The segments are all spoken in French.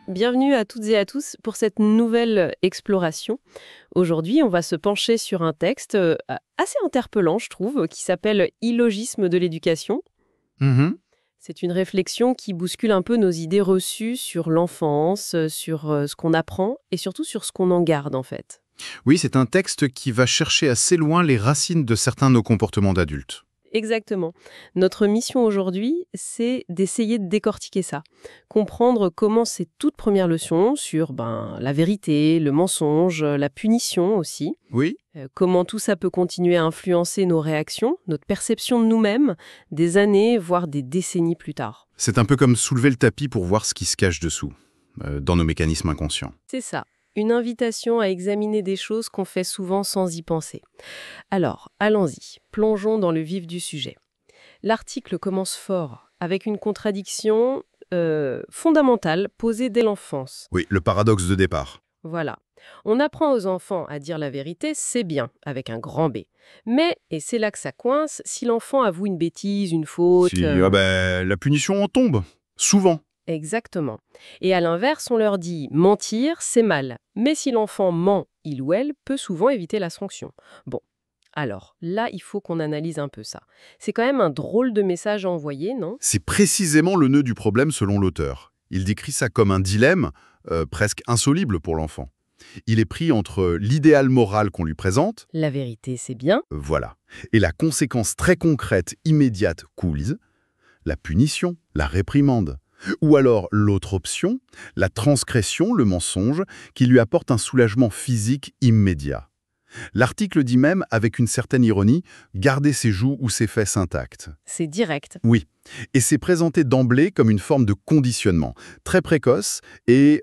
Bienvenue à toutes et à tous pour cette nouvelle exploration. Aujourd'hui, on va se pencher sur un texte assez interpellant, je trouve, qui s'appelle « Illogisme de l'éducation ». Mhm. C'est une réflexion qui bouscule un peu nos idées reçues sur l'enfance, sur ce qu'on apprend et surtout sur ce qu'on en garde en fait. Oui, c'est un texte qui va chercher assez loin les racines de certains de nos comportements d'adultes. Exactement. Notre mission aujourd'hui, c'est d'essayer de décortiquer ça, comprendre comment ces toutes premières leçons sur la vérité, le mensonge, la punition aussi, Oui, comment tout ça peut continuer à influencer nos réactions, notre perception de nous-mêmes, des années, voire des décennies plus tard. c'est un peu comme soulever le tapis pour voir ce qui se cache dessous, dans nos mécanismes inconscients. C'est ça, une invitation à examiner des choses qu'on fait souvent sans y penser. Alors, allons-y, plongeons dans le vif du sujet. L'article commence fort, avec une contradiction fondamentale posée dès l'enfance. Oui, le paradoxe de départ. Voilà. On apprend aux enfants à dire la vérité, c'est bien, avec un grand B. Mais, et c'est là que ça coince, si l'enfant avoue une bêtise, une faute... La punition en tombe, souvent. Exactement. Et à l'inverse, on leur dit mentir, c'est mal. Mais si l'enfant ment, il ou elle peut souvent éviter la sanction. Bon, alors là, il faut qu'on analyse un peu ça. C'est quand même un drôle de message à envoyer, non? C'est précisément le nœud du problème selon l'auteur. Il décrit ça comme un dilemme presque insoluble pour l'enfant. Il est pris entre l'idéal moral qu'on lui présente, La vérité, c'est bien. voilà, et la conséquence très concrète, immédiate qu'ouvre, la punition, la réprimande. Ou alors l'autre option, la transgression, le mensonge, qui lui apporte un soulagement physique immédiat. L'article dit même, avec une certaine ironie, garder ses joues ou ses fesses intactes. C'est direct. Oui, et c'est présenté d'emblée comme une forme de conditionnement, très précoce et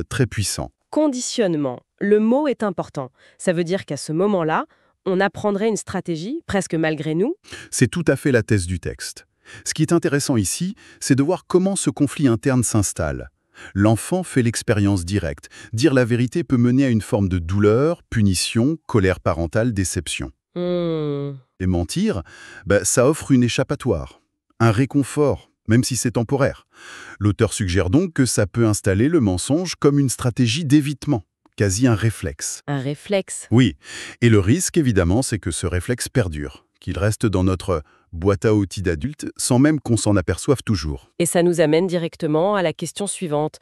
très puissant. Conditionnement. Le mot est important. Ça veut dire qu'à ce moment-là, on apprendrait une stratégie, presque malgré nous. C'est tout à fait la thèse du texte. Ce qui est intéressant ici, c'est de voir comment ce conflit interne s'installe. L'enfant fait l'expérience directe. Dire la vérité peut mener à une forme de douleur, punition, colère parentale, déception. Et mentir, ça offre une échappatoire, un réconfort, même si c'est temporaire. L'auteur suggère donc que ça peut installer le mensonge comme une stratégie d'évitement, quasi un réflexe. Un réflexe. Oui, et le risque, évidemment, c'est que ce réflexe perdure, qu'il reste dans notre boîte à outils d'adulte sans même qu'on s'en aperçoive toujours. Et ça nous amène directement à la question suivante.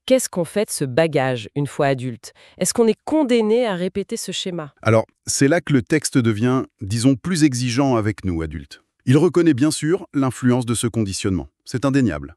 Qu'est-ce qu'on fait de ce bagage une fois adulte? Est-ce qu'on est condamné à répéter ce schéma? Alors, c'est là que le texte devient, disons, plus exigeant avec nous, adultes. Il reconnaît bien sûr l'influence de ce conditionnement, c'est indéniable.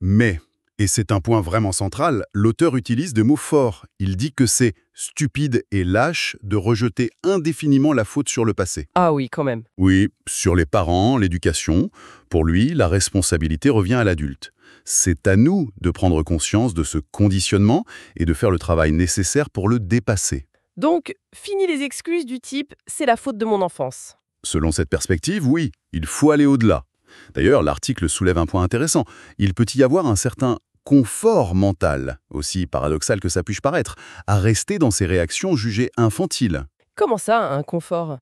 Mais, et c'est un point vraiment central, l'auteur utilise des mots forts. Il dit que c'est stupide et lâche de rejeter indéfiniment la faute sur le passé. Ah oui, quand même. Oui, sur les parents, l'éducation. Pour lui, la responsabilité revient à l'adulte. C'est à nous de prendre conscience de ce conditionnement et de faire le travail nécessaire pour le dépasser. Donc, fini les excuses du type « c'est la faute de mon enfance ». Selon cette perspective, oui, il faut aller au-delà. D'ailleurs, l'article soulève un point intéressant. Il peut y avoir un certain confort mental, aussi paradoxal que ça puisse paraître, à rester dans ces réactions jugées infantiles. Comment ça, un confort?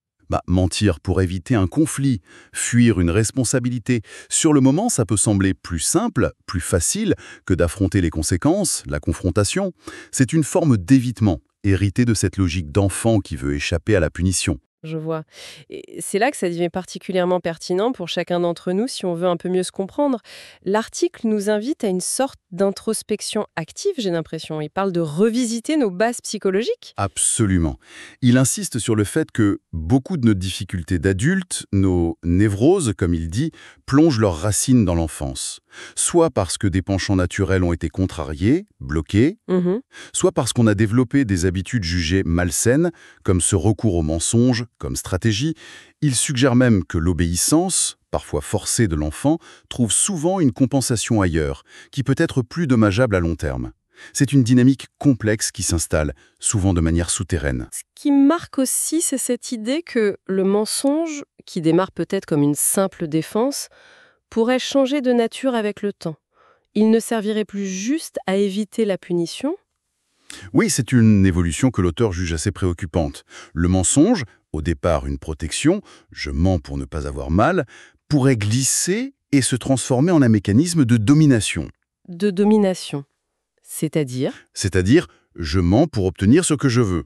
Mentir pour éviter un conflit, fuir une responsabilité. Sur le moment, ça peut sembler plus simple, plus facile que d'affronter les conséquences, la confrontation. C'est une forme d'évitement, héritée de cette logique d'enfant qui veut échapper à la punition. Je vois. Et c'est là que ça devient particulièrement pertinent pour chacun d'entre nous si on veut un peu mieux se comprendre. L'article nous invite à une sorte d'introspection active, j'ai l'impression. Il parle de revisiter nos bases psychologiques. Absolument. Il insiste sur le fait que beaucoup de nos difficultés d'adultes, nos névroses, comme il dit, plongent leurs racines dans l'enfance. Soit parce que des penchants naturels ont été contrariés, bloqués, soit parce qu'on a développé des habitudes jugées malsaines, comme ce recours au mensonge, comme stratégie. Il suggère même que l'obéissance, parfois forcée de l'enfant, trouve souvent une compensation ailleurs, qui peut être plus dommageable à long terme. C'est une dynamique complexe qui s'installe, souvent de manière souterraine. Ce qui me marque aussi, c'est cette idée que le mensonge, qui démarre peut-être comme une simple défense, pourrait changer de nature avec le temps. Il ne servirait plus juste à éviter la punition. Oui, c'est une évolution que l'auteur juge assez préoccupante. Le mensonge, au départ une protection, je mens pour ne pas avoir mal, pourrait glisser et se transformer en un mécanisme de domination. De domination. C'est-à-dire? C'est-à-dire, je mens pour obtenir ce que je veux,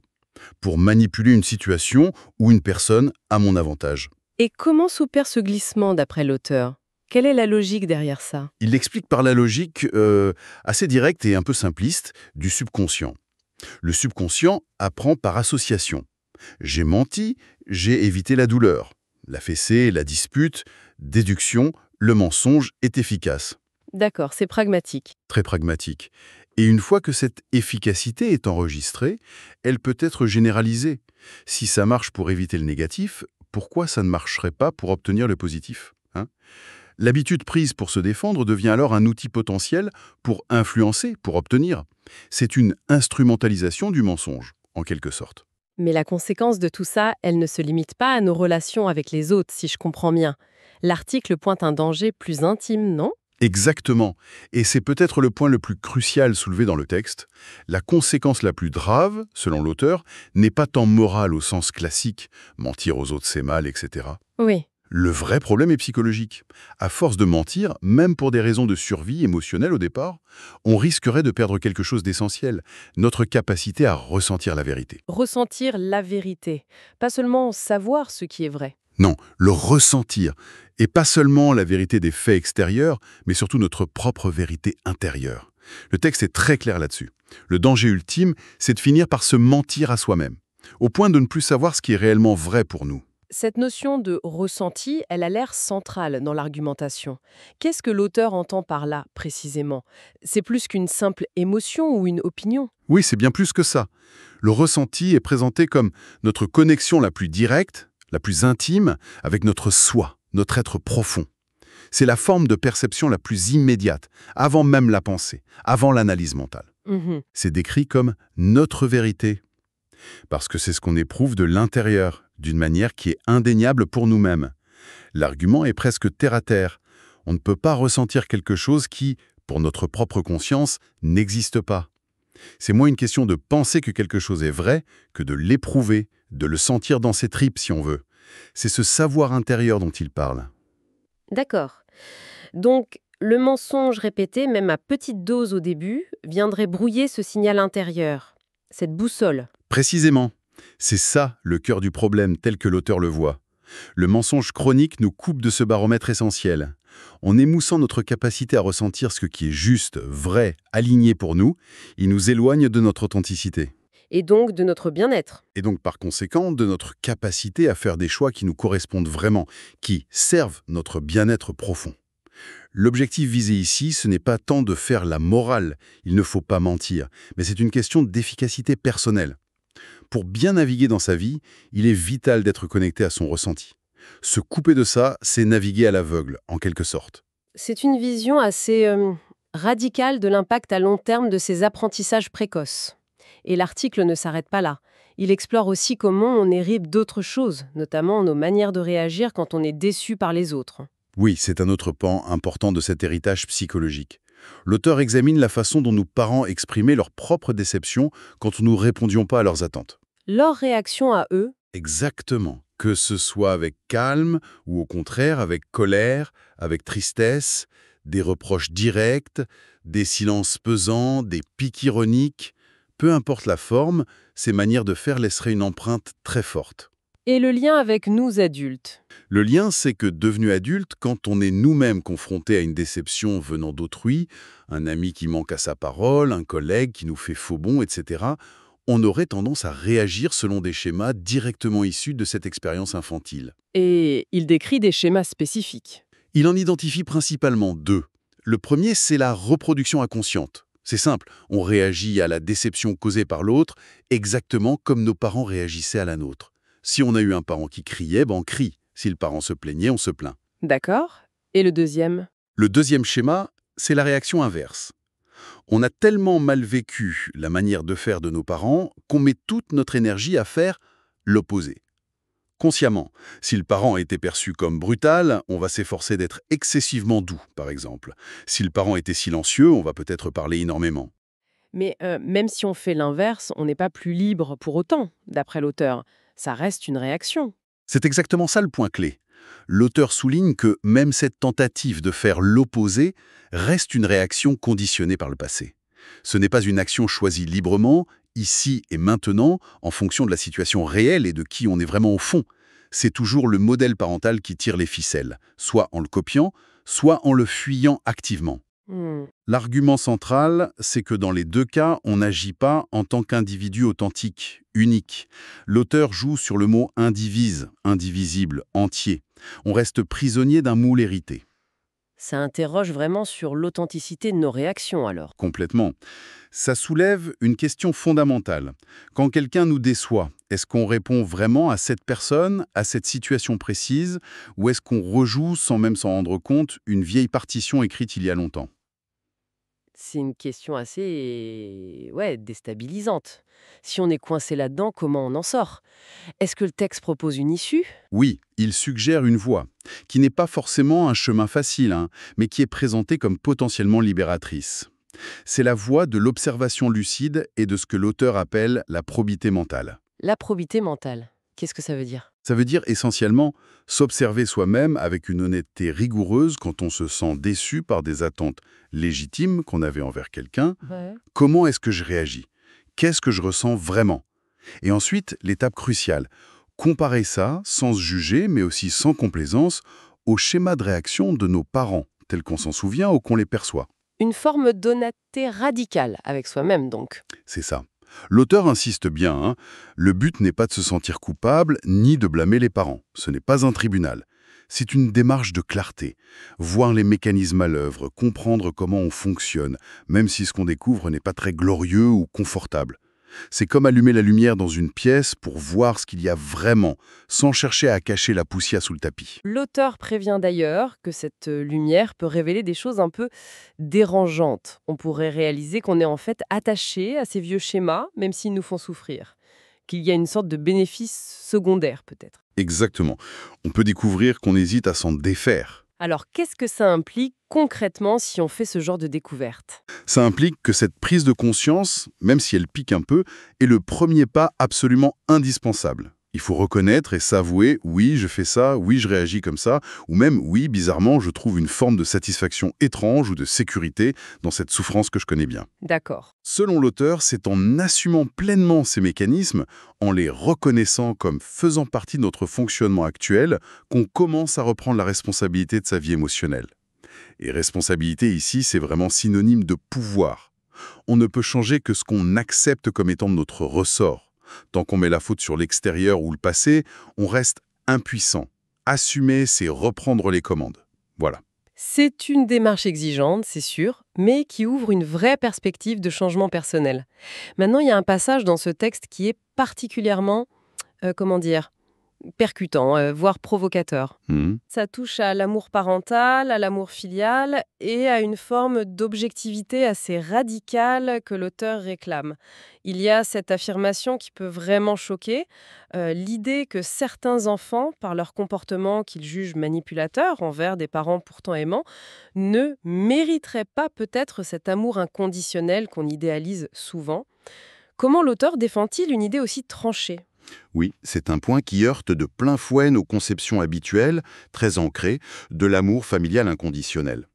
pour manipuler une situation ou une personne à mon avantage. Et comment s'opère ce glissement d'après l'auteur? Quelle est la logique derrière ça? Il l'explique par la logique assez directe et un peu simpliste du subconscient. Le subconscient apprend par association. J'ai menti, j'ai évité la douleur. La fessée, la dispute, déduction, le mensonge est efficace. D'accord, c'est pragmatique. Très pragmatique. Et une fois que cette efficacité est enregistrée, elle peut être généralisée. Si ça marche pour éviter le négatif, pourquoi ça ne marcherait pas pour obtenir le positif, hein? L'habitude prise pour se défendre devient alors un outil potentiel pour influencer, pour obtenir. C'est une instrumentalisation du mensonge, en quelque sorte. Mais la conséquence de tout ça, elle ne se limite pas à nos relations avec les autres, si je comprends bien. L'article pointe un danger plus intime, non? Exactement. Et c'est peut-être le point le plus crucial soulevé dans le texte. La conséquence la plus grave, selon l'auteur, n'est pas tant morale au sens classique, mentir aux autres c'est mal, etc. Oui. Le vrai problème est psychologique. À force de mentir, même pour des raisons de survie émotionnelle au départ, on risquerait de perdre quelque chose d'essentiel, notre capacité à ressentir la vérité. Ressentir la vérité, pas seulement savoir ce qui est vrai. Non, le ressentir. Et pas seulement la vérité des faits extérieurs, mais surtout notre propre vérité intérieure. Le texte est très clair là-dessus. Le danger ultime, c'est de finir par se mentir à soi-même, au point de ne plus savoir ce qui est réellement vrai pour nous. Cette notion de ressenti, elle a l'air centrale dans l'argumentation. Qu'est-ce que l'auteur entend par là, précisément? C'est plus qu'une simple émotion ou une opinion? Oui, c'est bien plus que ça. Le ressenti est présenté comme notre connexion la plus directe, la plus intime, avec notre soi, notre être profond. C'est la forme de perception la plus immédiate, avant même la pensée, avant l'analyse mentale. Mhm. C'est décrit comme notre vérité, parce que c'est ce qu'on éprouve de l'intérieur, d'une manière qui est indéniable pour nous-mêmes. L'argument est presque terre-à-terre. On ne peut pas ressentir quelque chose qui, pour notre propre conscience, n'existe pas. C'est moins une question de penser que quelque chose est vrai que de l'éprouver, de le sentir dans ses tripes si on veut. C'est ce savoir intérieur dont il parle. D'accord. Donc, le mensonge répété, même à petite dose au début, viendrait brouiller ce signal intérieur, cette boussole. Précisément, c'est ça le cœur du problème tel que l'auteur le voit. Le mensonge chronique nous coupe de ce baromètre essentiel. En émoussant notre capacité à ressentir ce qui est juste, vrai, aligné pour nous, il nous éloigne de notre authenticité. Et donc de notre bien-être. Et donc par conséquent de notre capacité à faire des choix qui nous correspondent vraiment, qui servent notre bien-être profond. L'objectif visé ici, ce n'est pas tant de faire la morale, il ne faut pas mentir, mais c'est une question d'efficacité personnelle. Pour bien naviguer dans sa vie, il est vital d'être connecté à son ressenti. Se couper de ça, c'est naviguer à l'aveugle, en quelque sorte. C'est une vision assez radicale de l'impact à long terme de ces apprentissages précoces. Et l'article ne s'arrête pas là. Il explore aussi comment on hérite d'autres choses, notamment nos manières de réagir quand on est déçu par les autres. Oui, c'est un autre pan important de cet héritage psychologique. L'auteur examine la façon dont nos parents exprimaient leur propre déception quand nous ne répondions pas à leurs attentes. Leur réaction à eux, Exactement. Que ce soit avec calme ou au contraire avec colère, avec tristesse, des reproches directs, des silences pesants, des piques ironiques, peu importe la forme, ces manières de faire laisseraient une empreinte très forte. et le lien avec nous adultes. Le lien, c'est que devenu adulte, quand on est nous-mêmes confrontés à une déception venant d'autrui, un ami qui manque à sa parole, un collègue qui nous fait faux bond, etc., on aurait tendance à réagir selon des schémas directement issus de cette expérience infantile. Et il décrit des schémas spécifiques. Il en identifie principalement deux. Le premier, c'est la reproduction inconsciente. C'est simple, on réagit à la déception causée par l'autre exactement comme nos parents réagissaient à la nôtre. Si on a eu un parent qui criait, on crie. Si le parent se plaignait, on se plaint. D'accord. Et le deuxième? Le deuxième schéma, c'est la réaction inverse. On a tellement mal vécu la manière de faire de nos parents qu'on met toute notre énergie à faire l'opposé. Consciemment, si le parent était perçu comme brutal, on va s'efforcer d'être excessivement doux, par exemple. Si le parent était silencieux, on va peut-être parler énormément. Mais même si on fait l'inverse, on n'est pas plus libre pour autant, d'après l'auteur. Ça reste une réaction. C'est exactement ça le point clé. L'auteur souligne que même cette tentative de faire l'opposé reste une réaction conditionnée par le passé. Ce n'est pas une action choisie librement, ici et maintenant, en fonction de la situation réelle et de qui on est vraiment au fond. C'est toujours le modèle parental qui tire les ficelles, soit en le copiant, soit en le fuyant activement. Hmm. L'argument central, c'est que dans les deux cas, on n'agit pas en tant qu'individu authentique, unique. L'auteur joue sur le mot indivise, indivisible, entier. On reste prisonnier d'un moule hérité. Ça interroge vraiment sur l'authenticité de nos réactions alors. Complètement. Ça soulève une question fondamentale. Quand quelqu'un nous déçoit, est-ce qu'on répond vraiment à cette personne, à cette situation précise, ou est-ce qu'on rejoue, sans même s'en rendre compte, une vieille partition écrite il y a longtemps? C'est une question assez, ouais, déstabilisante. Si on est coincé là-dedans, comment on en sort? Est-ce que le texte propose une issue? Oui, il suggère une voie, qui n'est pas forcément un chemin facile, mais qui est présentée comme potentiellement libératrice. C'est la voie de l'observation lucide et de ce que l'auteur appelle la probité mentale. La probité mentale. Qu'est-ce que ça veut dire? Ça veut dire essentiellement s'observer soi-même avec une honnêteté rigoureuse quand on se sent déçu par des attentes légitimes qu'on avait envers quelqu'un. Ouais. Comment est-ce que je réagis? Qu'est-ce que je ressens vraiment? Et ensuite, l'étape cruciale, comparer ça, sans se juger, mais aussi sans complaisance, au schéma de réaction de nos parents, tel qu'on s'en souvient ou qu'on les perçoit. Une forme d'honnêteté radicale avec soi-même donc. C'est ça. L'auteur insiste bien, le but n'est pas de se sentir coupable ni de blâmer les parents. Ce n'est pas un tribunal. C'est une démarche de clarté. Voir les mécanismes à l'œuvre, comprendre comment on fonctionne, même si ce qu'on découvre n'est pas très glorieux ou confortable. C'est comme allumer la lumière dans une pièce pour voir ce qu'il y a vraiment, sans chercher à cacher la poussière sous le tapis. L'auteur prévient d'ailleurs que cette lumière peut révéler des choses un peu dérangeantes. On pourrait réaliser qu'on est en fait attaché à ces vieux schémas, même s'ils nous font souffrir. Qu'il y a une sorte de bénéfice secondaire peut-être. Exactement. On peut découvrir qu'on hésite à s'en défaire. Alors qu'est-ce que ça implique concrètement si on fait ce genre de découverte? Ça implique que cette prise de conscience, même si elle pique un peu, est le premier pas absolument indispensable. Il faut reconnaître et s'avouer, oui, je fais ça, oui, je réagis comme ça, ou même, oui, bizarrement, je trouve une forme de satisfaction étrange ou de sécurité dans cette souffrance que je connais bien. D'accord. Selon l'auteur, c'est en assumant pleinement ces mécanismes, en les reconnaissant comme faisant partie de notre fonctionnement actuel, qu'on commence à reprendre la responsabilité de sa vie émotionnelle. Et responsabilité ici, c'est vraiment synonyme de pouvoir. On ne peut changer que ce qu'on accepte comme étant de notre ressort. Tant qu'on met la faute sur l'extérieur ou le passé, on reste impuissant. Assumer, c'est reprendre les commandes. Voilà. C'est une démarche exigeante, c'est sûr, mais qui ouvre une vraie perspective de changement personnel. Maintenant, il y a un passage dans ce texte qui est particulièrement, comment dire, percutant, voire provocateur. Mhm. Ça touche à l'amour parental, à l'amour filial et à une forme d'objectivité assez radicale que l'auteur réclame. Il y a cette affirmation qui peut vraiment choquer, l'idée que certains enfants, par leur comportement qu'ils jugent manipulateur envers des parents pourtant aimants, ne mériteraient pas peut-être cet amour inconditionnel qu'on idéalise souvent. Comment l'auteur défend-il une idée aussi tranchée? Oui, c'est un point qui heurte de plein fouet nos conceptions habituelles, très ancrées, de l'amour familial inconditionnel.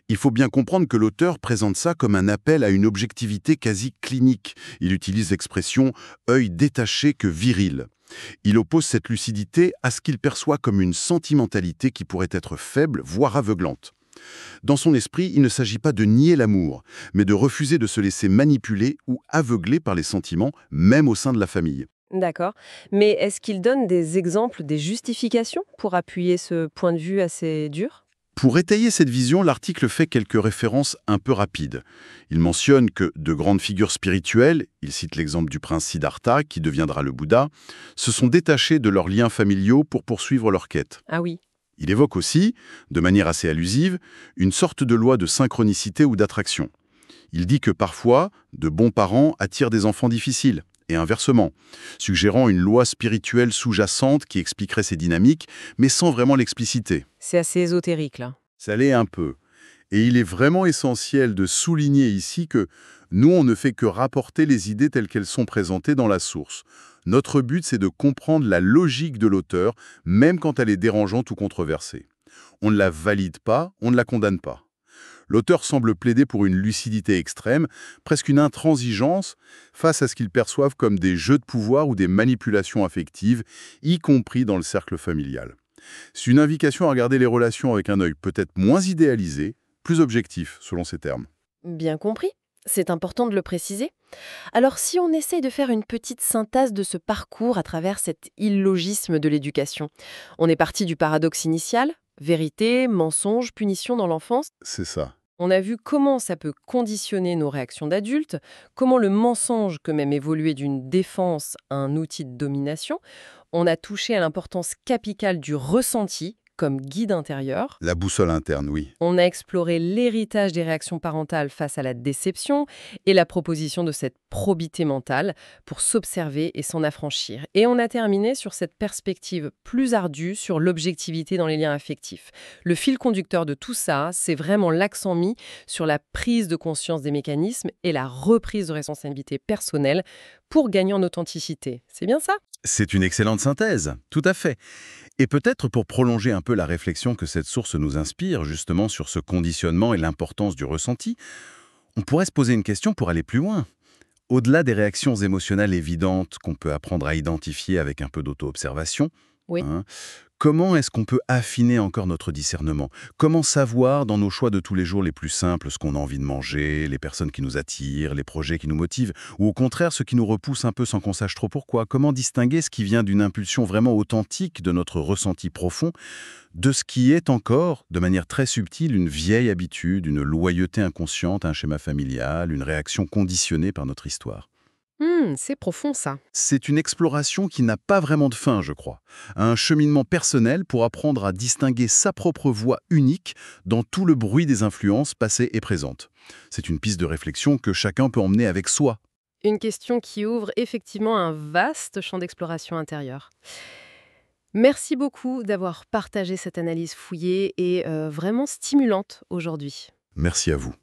Il faut bien comprendre que l'auteur présente ça comme un appel à une objectivité quasi clinique. Il utilise l'expression « œil détaché que viril ». Il oppose cette lucidité à ce qu'il perçoit comme une sentimentalité qui pourrait être faible, voire aveuglante. Dans son esprit, il ne s'agit pas de nier l'amour, mais de refuser de se laisser manipuler ou aveugler par les sentiments, même au sein de la famille. D'accord. Mais est-ce qu'il donne des exemples, des justifications pour appuyer ce point de vue assez dur? Pour étayer cette vision, l'article fait quelques références un peu rapides. Il mentionne que de grandes figures spirituelles, il cite l'exemple du prince Siddhartha, qui deviendra le Bouddha, se sont détachés de leurs liens familiaux pour poursuivre leur quête. Ah oui. Il évoque aussi, de manière assez allusive, une sorte de loi de synchronicité ou d'attraction. Il dit que parfois, de bons parents attirent des enfants difficiles, et inversement, suggérant une loi spirituelle sous-jacente qui expliquerait ces dynamiques, mais sans vraiment l'expliciter. C'est assez ésotérique, là. Ça l'est un peu. Et il est vraiment essentiel de souligner ici que nous, on ne fait que rapporter les idées telles qu'elles sont présentées dans la source. Notre but, c'est de comprendre la logique de l'auteur, même quand elle est dérangeante ou controversée. On ne la valide pas, on ne la condamne pas. L'auteur semble plaider pour une lucidité extrême, presque une intransigeance, face à ce qu'ils perçoivent comme des jeux de pouvoir ou des manipulations affectives, y compris dans le cercle familial. C'est une invitation à regarder les relations avec un œil peut-être moins idéalisé, plus objectif, selon ces termes. Bien compris. C'est important de le préciser. Alors, si on essaye de faire une petite synthèse de ce parcours à travers cet illogisme de l'éducation, on est parti du paradoxe initial, vérité, mensonge, punition dans l'enfance. C'est ça. On a vu comment ça peut conditionner nos réactions d'adultes, comment le mensonge peut même évoluer d'une défense à un outil de domination. On a touché à l'importance capitale du ressenti comme guide intérieur. La boussole interne, oui. On a exploré l'héritage des réactions parentales face à la déception et la proposition de cette probité mentale pour s'observer et s'en affranchir. Et on a terminé sur cette perspective plus ardue sur l'objectivité dans les liens affectifs. Le fil conducteur de tout ça, c'est vraiment l'accent mis sur la prise de conscience des mécanismes et la reprise de responsabilité personnelle pour gagner en authenticité. C'est bien ça ? C'est une excellente synthèse, tout à fait. Et peut-être pour prolonger un peu la réflexion que cette source nous inspire, justement sur ce conditionnement et l'importance du ressenti, on pourrait se poser une question pour aller plus loin. Au-delà des réactions émotionnelles évidentes qu'on peut apprendre à identifier avec un peu d'auto-observation, Oui. comment est-ce qu'on peut affiner encore notre discernement? Comment savoir dans nos choix de tous les jours les plus simples ce qu'on a envie de manger, les personnes qui nous attirent, les projets qui nous motivent, ou au contraire ce qui nous repousse un peu sans qu'on sache trop pourquoi? Comment distinguer ce qui vient d'une impulsion vraiment authentique de notre ressenti profond de ce qui est encore, de manière très subtile, une vieille habitude, une loyauté inconsciente, un schéma familial, une réaction conditionnée par notre histoire? C'est profond ça. C'est une exploration qui n'a pas vraiment de fin, je crois. Un cheminement personnel pour apprendre à distinguer sa propre voix unique dans tout le bruit des influences passées et présentes. C'est une piste de réflexion que chacun peut emmener avec soi. Une question qui ouvre effectivement un vaste champ d'exploration intérieure. Merci beaucoup d'avoir partagé cette analyse fouillée et vraiment stimulante aujourd'hui. Merci à vous.